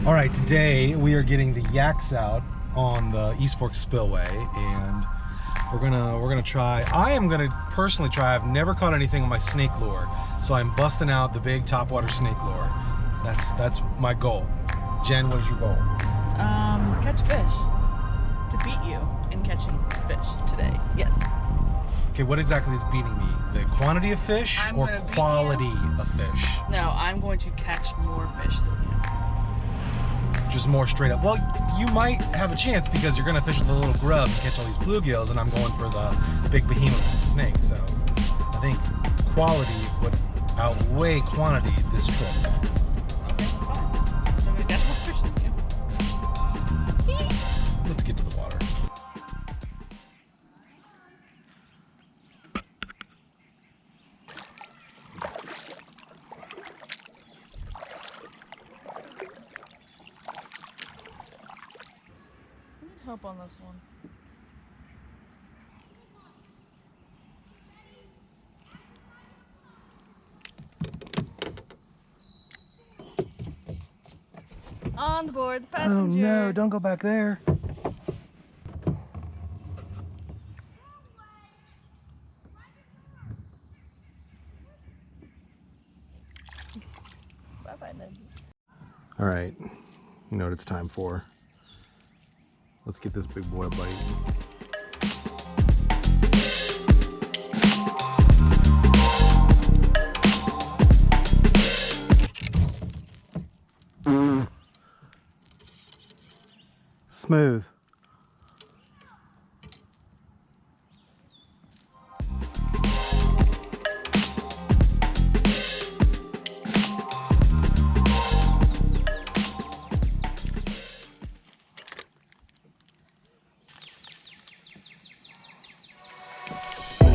All right, today we are getting the yaks out on the East Fork Spillway, and we're gonna try. I am gonna personally try. I've never caught anything on my snake lure, so I'm busting out the big topwater snake lure. That's my goal. Jen, what is your goal? Catch fish. To beat you in catching fish today. Yes. Okay, what exactly is beating me? The quantity of fish or quality of fish? No, I'm going to catch more fish than you. Just more straight up. Well, you might have a chance because you're gonna fish with a little grub and catch all these bluegills, and I'm going for the big behemoth snake. So I think quality would outweigh quantity this trip. Okay, fine. So I'm gonna catch more fish than you. Let's get to the water. Help on this one. On the board, the passenger. Oh no, don't go back there. Bye-bye, Ned. All right, you know what it's time for. Let's get this big boy a bite. Smooth.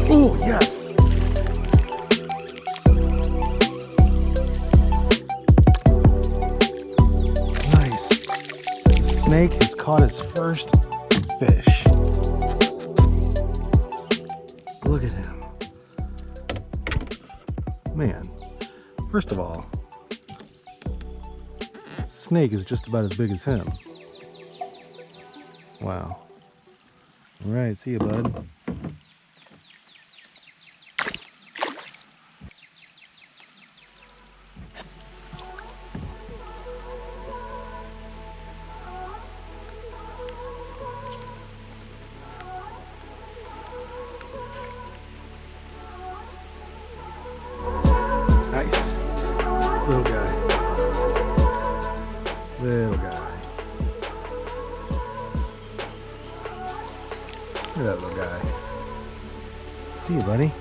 Oh, yes. Nice. The snake has caught its first fish. Look at him. Man, first of all, snake is just about as big as him. Wow. All right, see you, bud. Nice. Little guy. Little guy. Look at that little guy. See you, buddy.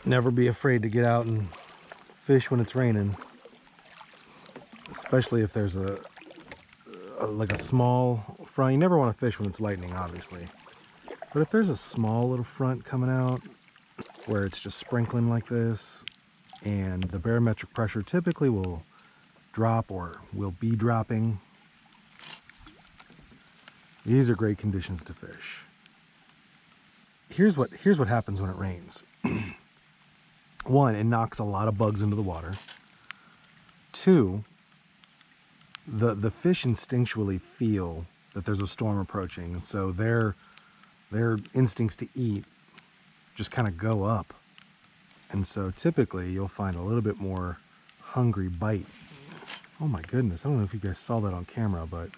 Never be afraid to get out and fish when it's raining. Especially if there's like a small front. You never want to fish when it's lightning, obviously. But if there's a small little front coming out where it's just sprinkling like this, and the barometric pressure typically will drop or will be dropping, these are great conditions to fish. Here's what happens when it rains. One, it knocks a lot of bugs into the water. Two, the fish instinctually feel that there's a storm approaching, and so their instincts to eat just kind of go up. And so typically you'll find a little bit more hungry bite. Oh my goodness, I don't know if you guys saw that on camera, but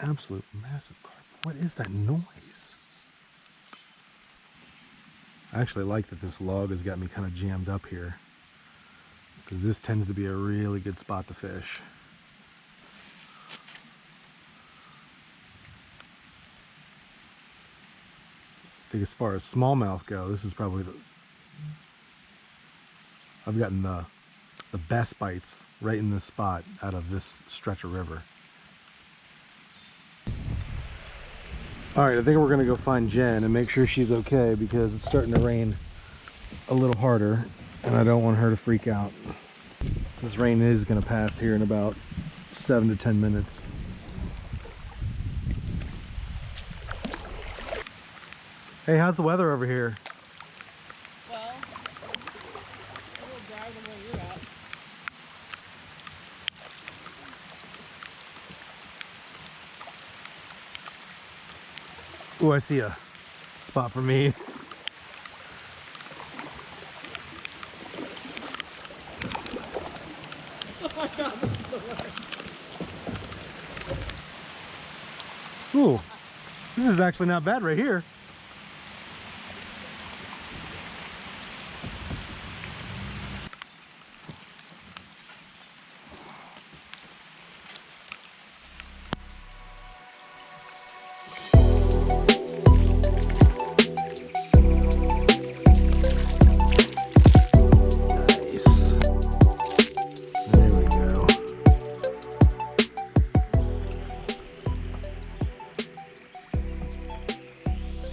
absolute massive carp. What is that noise? I actually like that this log has got me kind of jammed up here, because this tends to be a really good spot to fish. I think as far as smallmouth go, this is probably I've gotten the best bites right in this spot out of this stretch of river. All right, I think we're gonna go find Jen and make sure she's okay, because it's starting to rain a little harder and I don't want her to freak out. This rain is gonna pass here in about 7 to 10 minutes. Hey, how's the weather over here? Well, higher than where you're at. Oh, I see a spot for me. Oh my god, this is the worst. Ooh, this is actually not bad right here.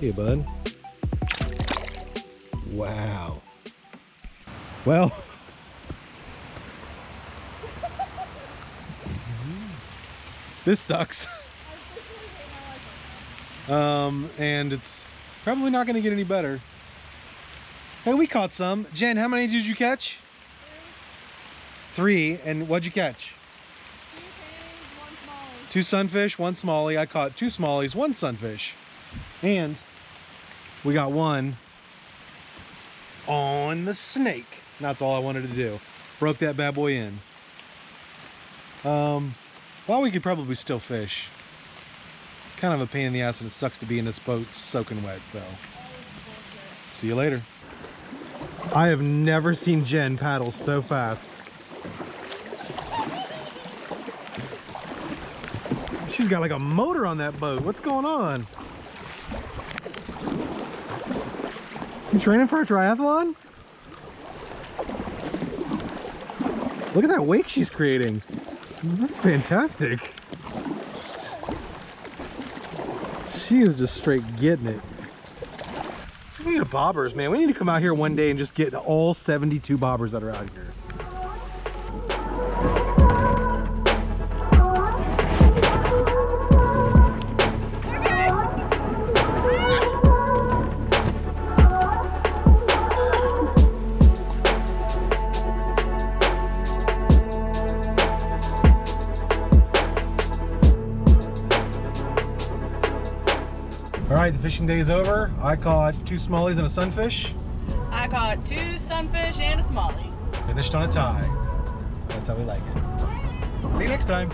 See you, bud. Wow. Well, this sucks. And it's probably not going to get any better. Hey, we caught some. Jen, how many did you catch? 3. And what'd you catch? 2 sunfish, 1 smallie. I caught 2 smallies, 1 sunfish. And we got 1 on the snake. That's all I wanted to do. Broke that bad boy in. Well, we could probably still fish. Kind of a pain in the ass, and it sucks to be in this boat soaking wet, so. See you later. I have never seen Jen paddle so fast. She's got like a motor on that boat. What's going on? You training for a triathlon? Look at that wake she's creating. That's fantastic. She is just straight getting it. Speaking of bobbers, man, we need to come out here one day and just get all 72 bobbers that are out here. All right, the fishing day is over. I caught 2 smallies and a sunfish. I caught 2 sunfish and a smallie. Finished on a tie. That's how we like it. See you next time.